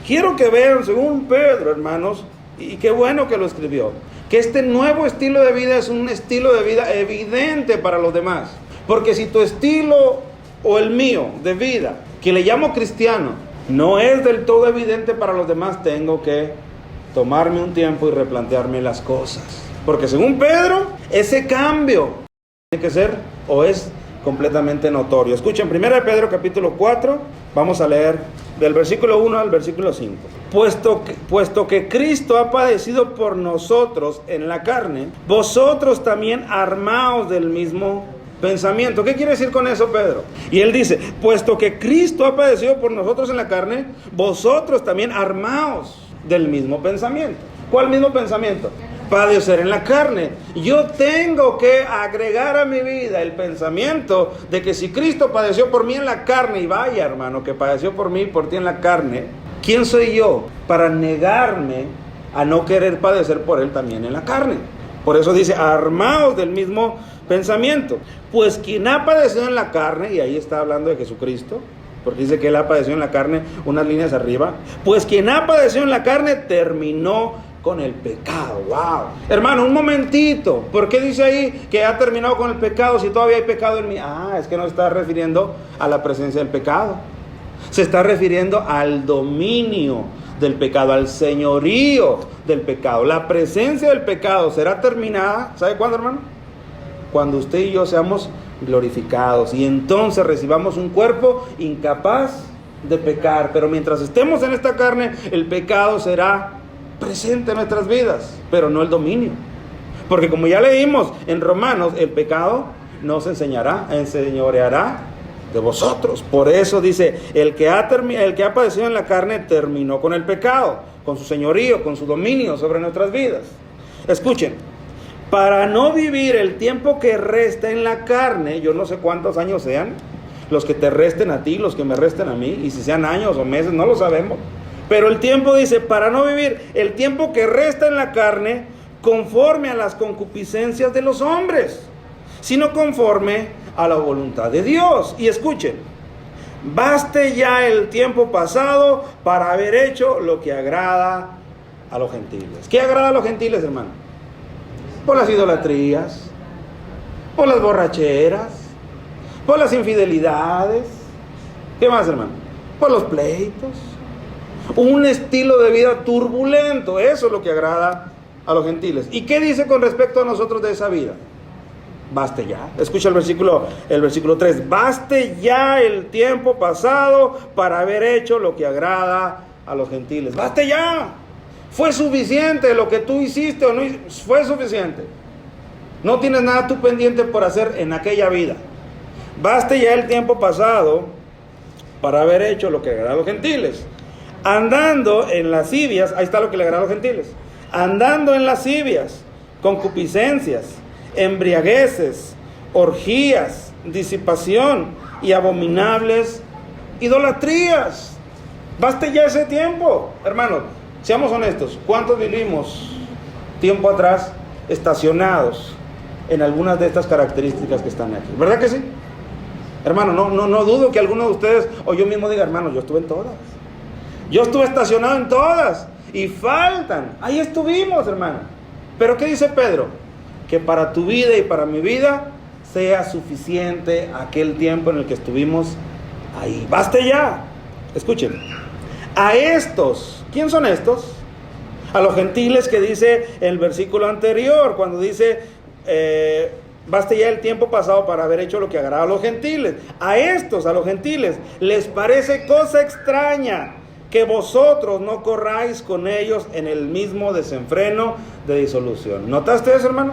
Quiero que vean, según Pedro, hermanos, y qué bueno que lo escribió, que este nuevo estilo de vida es un estilo de vida evidente para los demás. Porque si tu estilo o el mío de vida, que le llamo cristiano, no es del todo evidente para los demás, tengo que tomarme un tiempo y replantearme las cosas. Porque según Pedro, ese cambio tiene que ser o es completamente notorio. Escuchen, 1 de Pedro capítulo 4, vamos a leer del versículo 1 al versículo 5. Puesto que Cristo ha padecido por nosotros en la carne, vosotros también armaos del mismo pensamiento. ¿Qué quiere decir con eso, Pedro? Y él dice, puesto que Cristo ha padecido por nosotros en la carne, vosotros también armaos del mismo pensamiento. ¿Cuál mismo pensamiento? Padecer en la carne. Yo tengo que agregar a mi vida el pensamiento de que si Cristo padeció por mí en la carne, y vaya, hermano, que padeció por mí y por ti en la carne, ¿quién soy yo para negarme a no querer padecer por Él también en la carne? Por eso dice, armaos del mismo pensamiento. Pues quien ha padecido en la carne, y ahí está hablando de Jesucristo, porque dice que Él ha padecido en la carne, unas líneas arriba, pues quien ha padecido en la carne terminó con el pecado. Wow. Hermano, un momentito. ¿Por qué dice ahí que ha terminado con el pecado si todavía hay pecado en mí? Es que no se está refiriendo a la presencia del pecado. Se está refiriendo al dominio del pecado, al señorío del pecado. La presencia del pecado será terminada, ¿sabe cuándo, hermano? Cuando usted y yo seamos glorificados y entonces recibamos un cuerpo incapaz de pecar. Pero mientras estemos en esta carne, el pecado será presente en nuestras vidas, pero no el dominio. Porque como ya leímos en Romanos, el pecado no se enseñoreará de vosotros. Por eso dice, el que ha padecido en la carne terminó con el pecado, con su señorío, con su dominio sobre nuestras vidas. Escuchen, para no vivir el tiempo que resta en la carne, yo no sé cuántos años sean, los que te resten a ti, los que me resten a mí, y si sean años o meses, no lo sabemos. Pero el tiempo dice, para no vivir el tiempo que resta en la carne conforme a las concupiscencias de los hombres, sino conforme a la voluntad de Dios. Y escuchen, baste ya el tiempo pasado para haber hecho lo que agrada a los gentiles. ¿Qué agrada a los gentiles, hermano? Por las idolatrías, por las borracheras, por las infidelidades. ¿Qué más, hermano? Por los pleitos. Un estilo de vida turbulento, eso es lo que agrada a los gentiles. ¿Y qué dice con respecto a nosotros de esa vida? Baste ya. Escucha el versículo 3. Baste ya el tiempo pasado para haber hecho lo que agrada a los gentiles. Baste ya. Fue suficiente lo que tú hiciste o no fue suficiente. No tienes nada tú pendiente por hacer en aquella vida. Baste ya el tiempo pasado para haber hecho lo que agrada a los gentiles. Andando en lascivias, ahí está lo que le agrada a los gentiles. Andando en lascivias, concupiscencias, embriagueces, orgías, disipación y abominables idolatrías. Baste ya ese tiempo, hermanos. Seamos honestos, ¿cuántos vivimos tiempo atrás estacionados en algunas de estas características que están aquí? ¿Verdad que sí? Hermano, no dudo que alguno de ustedes o yo mismo diga, hermano, yo estuve en todas. Yo estuve estacionado en todas y faltan. Ahí estuvimos, hermano. Pero ¿qué dice Pedro? Que para tu vida y para mi vida sea suficiente aquel tiempo en el que estuvimos ahí. Baste ya. Escuchen. A estos, ¿quién son estos? A los gentiles que dice el versículo anterior, cuando dice, baste ya el tiempo pasado para haber hecho lo que agrada a los gentiles. A estos, a los gentiles, les parece cosa extraña que vosotros no corráis con ellos en el mismo desenfreno de disolución. ¿Notaste eso, hermano?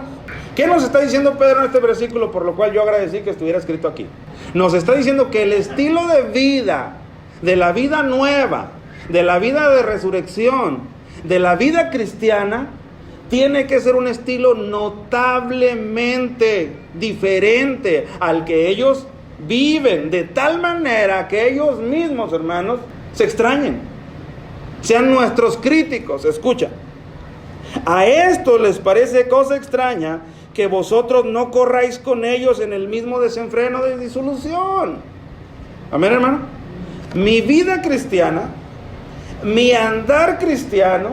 ¿Qué nos está diciendo Pedro en este versículo? Por lo cual yo agradecí que estuviera escrito aquí. Nos está diciendo que el estilo de vida, de la vida nueva, de la vida de resurrección, de la vida cristiana, tiene que ser un estilo notablemente diferente al que ellos viven, de tal manera que ellos mismos, hermanos, se extrañen, sean nuestros críticos. Escucha, a esto les parece cosa extraña que vosotros no corráis con ellos en el mismo desenfreno de disolución. Amén, hermano. Mi vida cristiana, mi andar cristiano,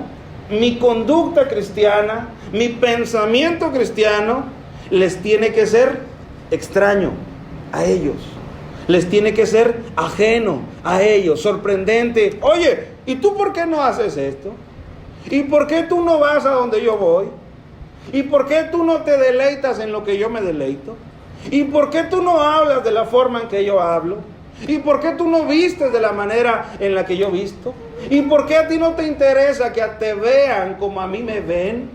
mi conducta cristiana, mi pensamiento cristiano les tiene que ser extraño a ellos. Les tiene que ser ajeno a ellos, sorprendente. Oye, ¿y tú por qué no haces esto? ¿Y por qué tú no vas a donde yo voy? ¿Y por qué tú no te deleitas en lo que yo me deleito? ¿Y por qué tú no hablas de la forma en que yo hablo? ¿Y por qué tú no vistes de la manera en la que yo visto? ¿Y por qué a ti no te interesa que te vean como a mí me ven?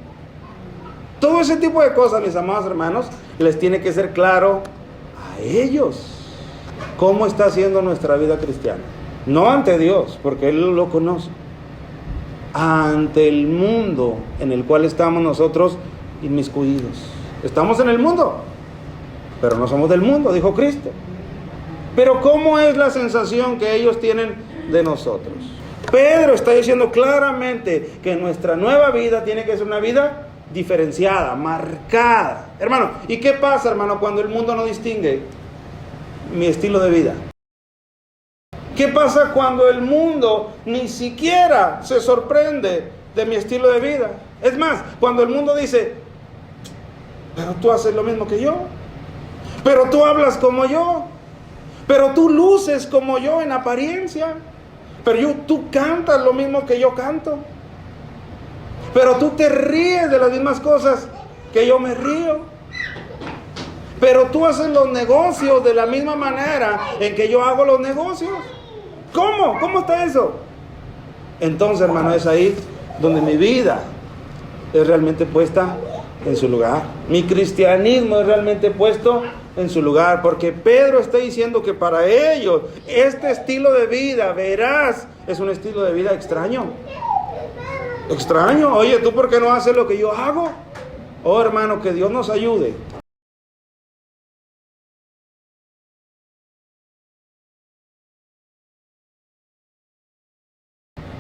Todo ese tipo de cosas, mis amados hermanos, les tiene que ser claro a ellos. ¿Cómo está siendo nuestra vida cristiana? No ante Dios, porque Él lo conoce. Ante el mundo en el cual estamos nosotros inmiscuidos. Estamos en el mundo, pero no somos del mundo, dijo Cristo. Pero ¿cómo es la sensación que ellos tienen de nosotros? Pedro está diciendo claramente que nuestra nueva vida tiene que ser una vida diferenciada, marcada. Hermano, ¿y qué pasa, hermano, cuando el mundo no distingue mi estilo de vida? ¿Qué pasa cuando el mundo ni siquiera se sorprende de mi estilo de vida? Es más, cuando el mundo dice, pero tú haces lo mismo que yo, pero tú hablas como yo, pero tú luces como yo en apariencia, pero tú cantas lo mismo que yo canto, pero tú te ríes de las mismas cosas que yo me río, pero tú haces los negocios de la misma manera en que yo hago los negocios. ¿Cómo? ¿Cómo está eso? Entonces, hermano, es ahí donde mi vida es realmente puesta en su lugar. Mi cristianismo es realmente puesto en su lugar, porque Pedro está diciendo que para ellos este estilo de vida, verás, es un estilo de vida extraño. Extraño. Oye, ¿tú por qué no haces lo que yo hago? Oh, hermano, que Dios nos ayude.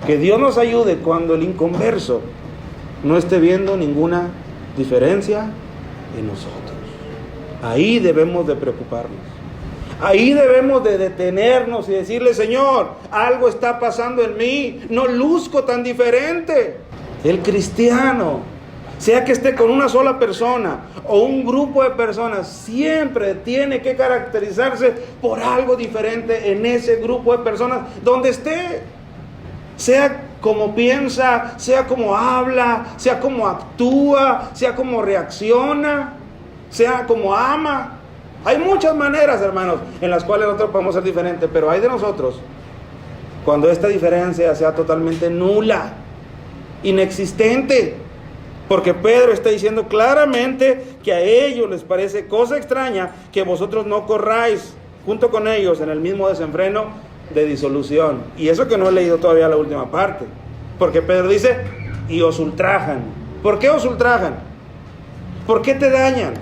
Que Dios nos ayude cuando el inconverso no esté viendo ninguna diferencia en nosotros. Ahí debemos de preocuparnos. Ahí debemos de detenernos y decirle, Señor, algo está pasando en mí, no luzco tan diferente. El cristiano, sea que esté con una sola persona o un grupo de personas, siempre tiene que caracterizarse por algo diferente en ese grupo de personas donde esté. Sea como piensa, sea como habla, sea como actúa, sea como reacciona, sea como ama. Hay muchas maneras, hermanos, en las cuales nosotros podemos ser diferentes, pero hay de nosotros cuando esta diferencia sea totalmente nula, inexistente. Porque Pedro está diciendo claramente que a ellos les parece cosa extraña que vosotros no corráis junto con ellos en el mismo desenfreno de disolución. Y eso que no he leído todavía la última parte, porque Pedro dice, y os ultrajan. ¿Por qué os ultrajan? ¿Por qué te dañan?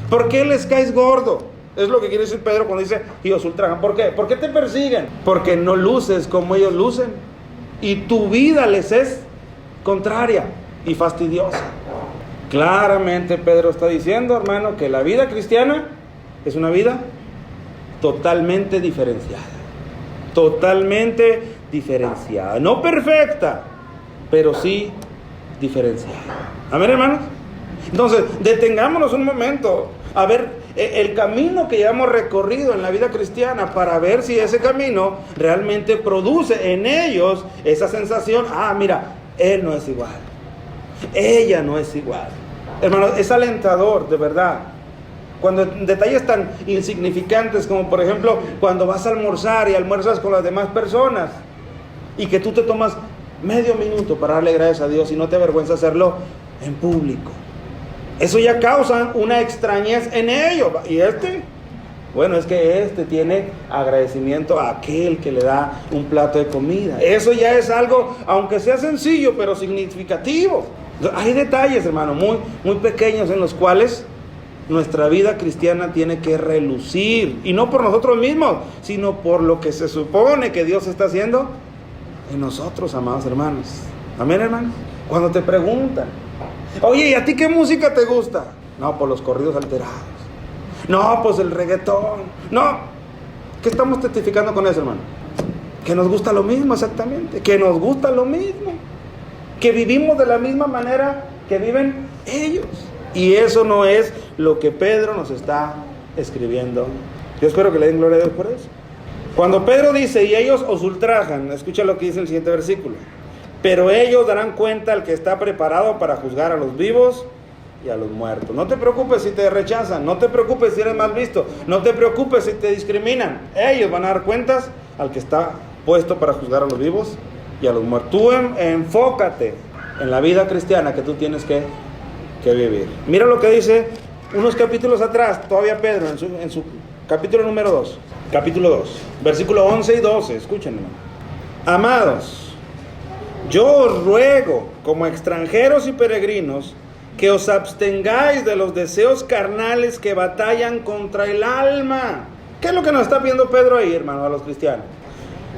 ¿Por qué les caes gordo? Es lo que quiere decir Pedro cuando dice, y os ultrajan. ¿Por qué? ¿Por qué te persiguen? Porque no luces como ellos lucen, y tu vida les es contraria y fastidiosa. Claramente Pedro está diciendo, hermano, que la vida cristiana es una vida totalmente diferenciada. Totalmente diferenciada. No perfecta, pero sí diferenciada. Amén, hermanos. Entonces, detengámonos un momento a ver el camino que ya hemos recorrido en la vida cristiana para ver si ese camino realmente produce en ellos esa sensación, mira, él no es igual, ella no es igual. Hermanos, es alentador, de verdad. Cuando detalles tan insignificantes como, por ejemplo, cuando vas a almorzar y almuerzas con las demás personas y que tú te tomas medio minuto para darle gracias a Dios y no te avergüenza hacerlo en público. Eso ya causa una extrañez en ellos. ¿Y Bueno, es que tiene agradecimiento a aquel que le da un plato de comida. Eso ya es algo, aunque sea sencillo, pero significativo. Hay detalles, hermano, muy, muy pequeños en los cuales nuestra vida cristiana tiene que relucir, y no por nosotros mismos, sino por lo que se supone que Dios está haciendo en nosotros, amados hermanos. Amén, hermanos. Cuando te preguntan, oye, ¿y a ti qué música te gusta? No, pues los corridos alterados. No, pues el reggaetón. No, ¿qué estamos testificando con eso, hermano? Que nos gusta lo mismo, exactamente. Que nos gusta lo mismo. Que vivimos de la misma manera que viven ellos. Y eso no es lo que Pedro nos está escribiendo. Yo espero que le den gloria a Dios por eso. Cuando Pedro dice, y ellos os ultrajan, escucha lo que dice el siguiente versículo. Pero ellos darán cuenta al que está preparado para juzgar a los vivos y a los muertos. No te preocupes si te rechazan, no te preocupes si eres mal visto, no te preocupes si te discriminan. Ellos van a dar cuentas al que está puesto para juzgar a los vivos y a los muertos. Tú enfócate en la vida cristiana que tú tienes que vivir. Mira lo que dice unos capítulos atrás, todavía Pedro, en su capítulo número 2, capítulo 2, versículo 11 y 12, escúchenme. Amados, yo os ruego, como extranjeros y peregrinos, que os abstengáis de los deseos carnales que batallan contra el alma. ¿Qué es lo que nos está pidiendo Pedro ahí, hermano, a los cristianos?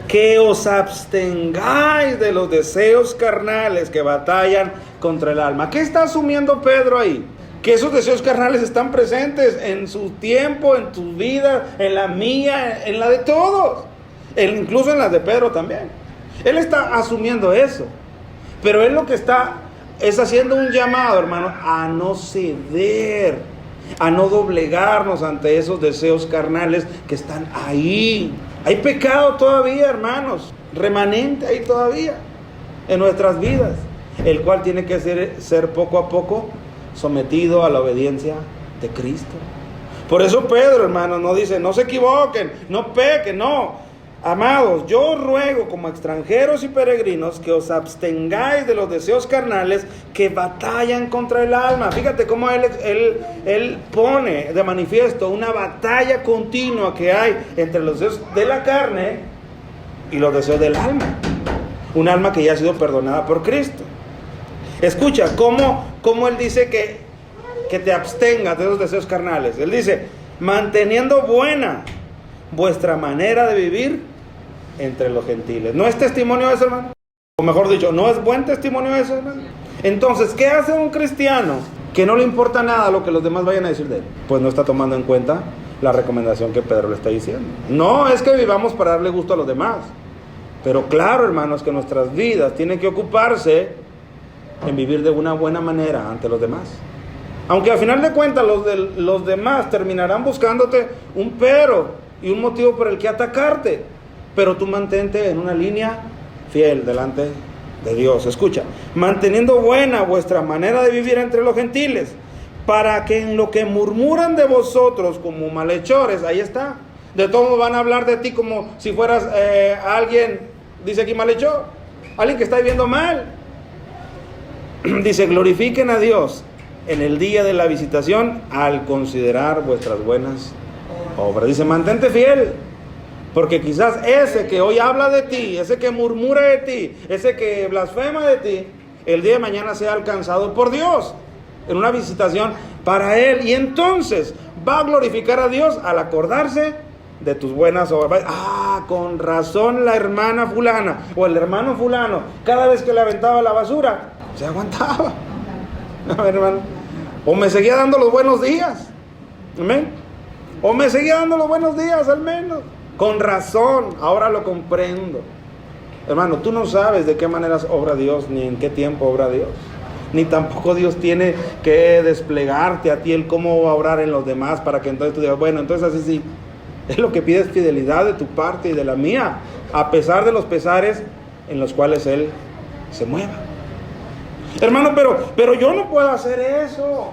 Que os abstengáis de los deseos carnales que batallan contra el alma. ¿Qué está asumiendo Pedro ahí? Que esos deseos carnales están presentes en su tiempo, en tu vida, en la mía, en la de todos. Incluso en las de Pedro también. Él está asumiendo eso. Pero él lo que está es haciendo un llamado, hermano, a no ceder, a no doblegarnos ante esos deseos carnales que están ahí. Hay pecado todavía, hermanos, remanente ahí todavía en nuestras vidas, el cual tiene que ser poco a poco sometido a la obediencia de Cristo. Por eso Pedro, hermanos, no dice, no se equivoquen, no pequen, no. Amados, yo os ruego como extranjeros y peregrinos que os abstengáis de los deseos carnales que batallan contra el alma. Fíjate cómo él pone de manifiesto una batalla continua que hay entre los deseos de la carne y los deseos del alma. Un alma que ya ha sido perdonada por Cristo. Escucha cómo él dice que te abstengas de esos deseos carnales. Él dice, manteniendo buena vuestra manera de vivir entre los gentiles. ¿No es testimonio eso, hermano? O mejor dicho, ¿no es buen testimonio eso, hermano? Entonces, ¿qué hace un cristiano que no le importa nada lo que los demás vayan a decir de él? Pues no está tomando en cuenta la recomendación que Pedro le está diciendo. No es que vivamos para darle gusto a los demás, pero claro, hermanos, que nuestras vidas tienen que ocuparse en vivir de una buena manera ante los demás. Aunque al final de cuentas los demás terminarán buscándote un pero y un motivo por el que atacarte. Pero tú mantente en una línea fiel delante de Dios. Escucha, manteniendo buena vuestra manera de vivir entre los gentiles, para que en lo que murmuran de vosotros como malhechores, ahí está, de todos van a hablar de ti como si fueras alguien, dice aquí malhechor, alguien que está viviendo mal. Dice, glorifiquen a Dios en el día de la visitación al considerar vuestras buenas obras. Dice, mantente fiel. Porque quizás ese que hoy habla de ti, ese que murmura de ti, ese que blasfema de ti, el día de mañana sea alcanzado por Dios en una visitación para Él. Y entonces va a glorificar a Dios al acordarse de tus buenas obras. Ah, con razón la hermana fulana o el hermano fulano, cada vez que le aventaba la basura, se aguantaba. A ver, hermano. O me seguía dando los buenos días. Amén. O me seguía dando los buenos días al menos. Con razón, ahora lo comprendo. Hermano, tú no sabes de qué maneras obra Dios, ni en qué tiempo obra Dios. Ni tampoco Dios tiene que desplegarte a ti el cómo va a obrar en los demás para que entonces tú digas, bueno, entonces así sí. Es lo que pide es fidelidad de tu parte y de la mía, a pesar de los pesares en los cuales Él se mueva. Hermano, pero yo no puedo hacer eso.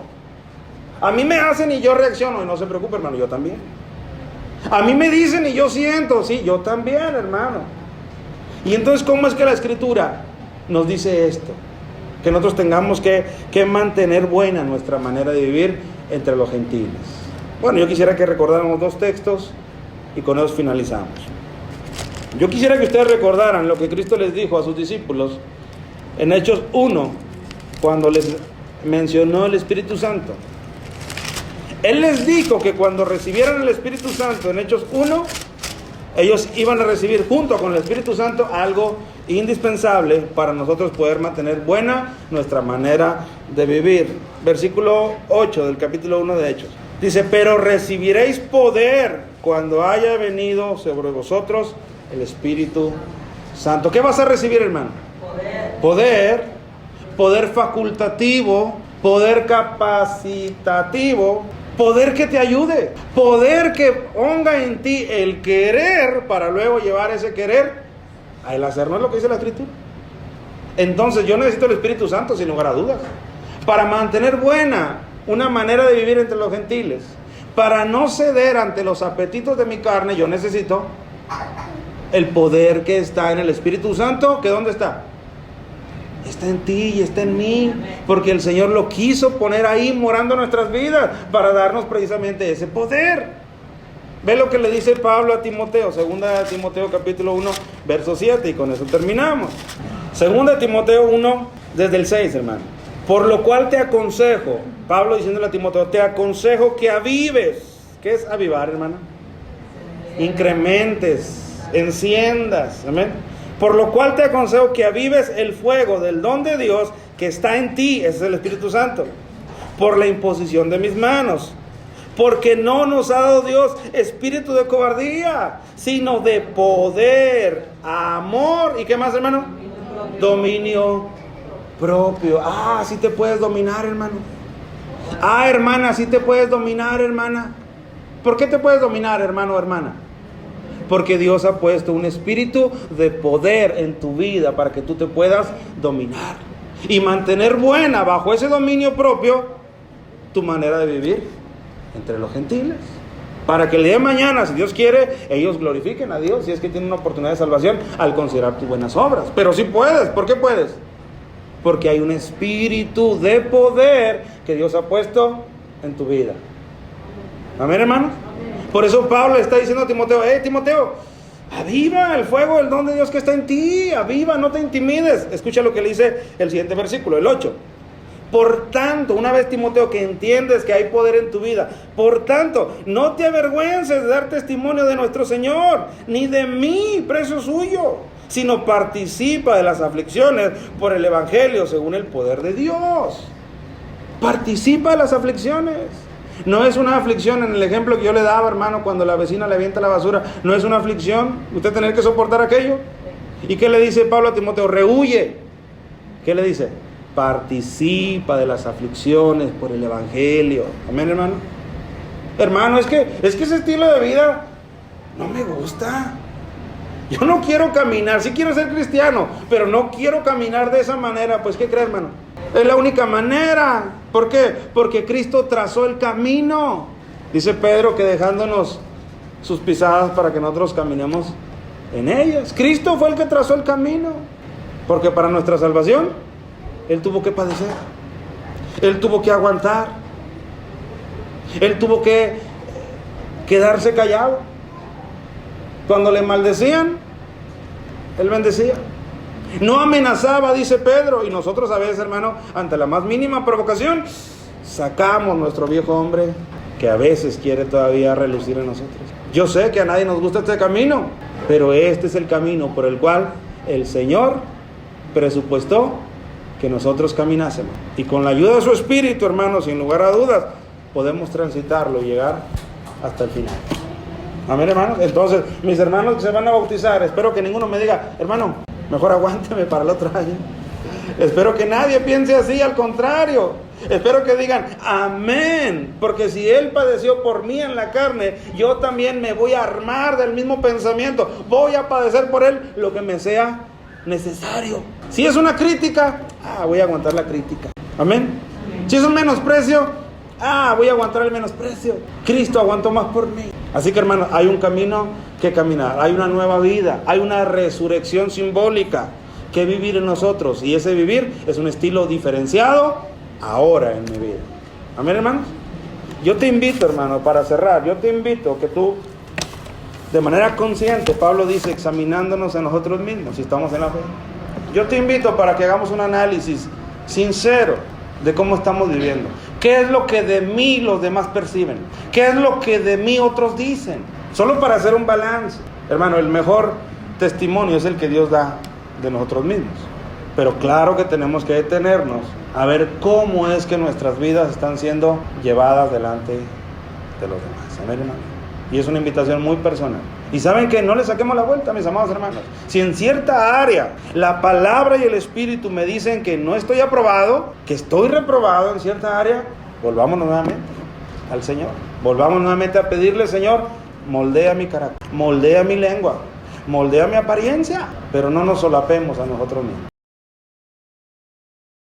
A mí me hacen y yo reacciono, y no se preocupe, hermano, yo también. A mí me dicen y yo siento, sí, yo también, hermano. Y entonces, ¿cómo es que la Escritura nos dice esto? Que nosotros tengamos que mantener buena nuestra manera de vivir entre los gentiles. Bueno, yo quisiera que recordáramos dos textos y con ellos finalizamos. Yo quisiera que ustedes recordaran lo que Cristo les dijo a sus discípulos en Hechos 1, cuando les mencionó el Espíritu Santo. Él les dijo que cuando recibieran el Espíritu Santo en Hechos 1, ellos iban a recibir junto con el Espíritu Santo algo indispensable para nosotros poder mantener buena nuestra manera de vivir. Versículo 8 del capítulo 1 de Hechos. Dice, pero recibiréis poder cuando haya venido sobre vosotros el Espíritu Santo. ¿Qué vas a recibir, hermano? Poder facultativo, poder capacitativo, poder que te ayude, poder que ponga en ti el querer para luego llevar ese querer a el hacer. ¿No es lo que dice la Escritura? Entonces yo necesito el Espíritu Santo sin lugar a dudas para mantener buena una manera de vivir entre los gentiles, para no ceder ante los apetitos de mi carne. Yo necesito el poder que está en el Espíritu Santo, que ¿dónde está? Está en ti y está en mí, porque el Señor lo quiso poner ahí morando en nuestras vidas para darnos precisamente ese poder. Ve lo que le dice Pablo a Timoteo, 2 Timoteo capítulo 1, verso 7, y con eso terminamos. 2 Timoteo 1, desde el 6, hermano. Por lo cual te aconsejo, Pablo diciéndole a Timoteo, te aconsejo que avives. ¿Qué es avivar, hermano? Incrementes, enciendas, amén. Por lo cual te aconsejo que avives el fuego del don de Dios que está en ti, ese es el Espíritu Santo, por la imposición de mis manos. Porque no nos ha dado Dios espíritu de cobardía, sino de poder, amor, ¿y qué más, hermano? Dominio propio. Ah, sí te puedes dominar, hermano. Ah, hermana, sí te puedes dominar, hermana. ¿Por qué te puedes dominar, hermano o hermana? Porque Dios ha puesto un espíritu de poder en tu vida para que tú te puedas dominar y mantener buena bajo ese dominio propio tu manera de vivir entre los gentiles, para que el día de mañana, si Dios quiere, ellos glorifiquen a Dios, si es que tienen una oportunidad de salvación al considerar tus buenas obras. Pero sí puedes. ¿Por qué puedes? Porque hay un espíritu de poder que Dios ha puesto en tu vida. Amén, hermanos. Por eso Pablo está diciendo a Timoteo, Timoteo, aviva el fuego del don de Dios que está en ti, aviva, no te intimides. Escucha lo que le dice el siguiente versículo, el 8. Por tanto, una vez, Timoteo, que entiendes que hay poder en tu vida, por tanto, no te avergüences de dar testimonio de nuestro Señor, ni de mí, precio suyo, sino participa de las aflicciones por el Evangelio según el poder de Dios. Participa de las aflicciones. No es una aflicción, en el ejemplo que yo le daba, hermano, cuando la vecina le avienta la basura, no es una aflicción usted tener que soportar aquello. ¿Y qué le dice Pablo a Timoteo? Rehuye. ¿Qué le dice? Participa de las aflicciones por el Evangelio. Amén, hermano. Hermano, es que ese estilo de vida no me gusta. Yo no quiero caminar, sí quiero ser cristiano, pero no quiero caminar de esa manera. Pues, ¿qué crees, hermano? Es la única manera. ¿Por qué? Porque Cristo trazó el camino. Dice Pedro que dejándonos sus pisadas para que nosotros caminemos en ellas. Cristo fue el que trazó el camino. Porque para nuestra salvación Él tuvo que padecer, Él tuvo que aguantar, Él tuvo que quedarse callado. Cuando le maldecían, Él bendecía. No amenazaba, dice Pedro, y nosotros a veces, hermano, ante la más mínima provocación, sacamos nuestro viejo hombre, que a veces quiere todavía relucir en nosotros. Yo sé que a nadie nos gusta este camino, pero este es el camino por el cual el Señor presupuestó que nosotros caminásemos. Y con la ayuda de su Espíritu, hermanos, sin lugar a dudas, podemos transitarlo y llegar hasta el final. Amén, hermanos. Entonces, mis hermanos que se van a bautizar, espero que ninguno me diga, hermano, mejor aguánteme para el otro año. Espero que nadie piense así, al contrario. Espero que digan, amén, porque si Él padeció por mí en la carne, yo también me voy a armar del mismo pensamiento. Voy a padecer por Él lo que me sea necesario. Si es una crítica, voy a aguantar la crítica. Amén. Si es un menosprecio, voy a aguantar el menosprecio. Cristo aguantó más por mí. Así que, hermanos, hay un camino que caminar, hay una nueva vida, hay una resurrección simbólica que vivir en nosotros, y ese vivir es un estilo diferenciado ahora en mi vida. Amén, hermanos. Yo te invito, hermano, para cerrar, yo te invito que tú, de manera consciente, Pablo dice, examinándonos a nosotros mismos, si estamos en la fe. Yo te invito para que hagamos un análisis sincero de cómo estamos viviendo. ¿Qué es lo que de mí los demás perciben? ¿Qué es lo que de mí otros dicen? Solo para hacer un balance. Hermano, el mejor testimonio es el que Dios da de nosotros mismos. Pero claro que tenemos que detenernos a ver cómo es que nuestras vidas están siendo llevadas delante de los demás. Amén, hermano. Y es una invitación muy personal. Y saben que no le saquemos la vuelta, mis amados hermanos. Si en cierta área la palabra y el Espíritu me dicen que no estoy aprobado, que estoy reprobado en cierta área, volvamos nuevamente al Señor. Volvamos nuevamente a pedirle, Señor, moldea mi carácter, moldea mi lengua, moldea mi apariencia, pero no nos solapemos a nosotros mismos.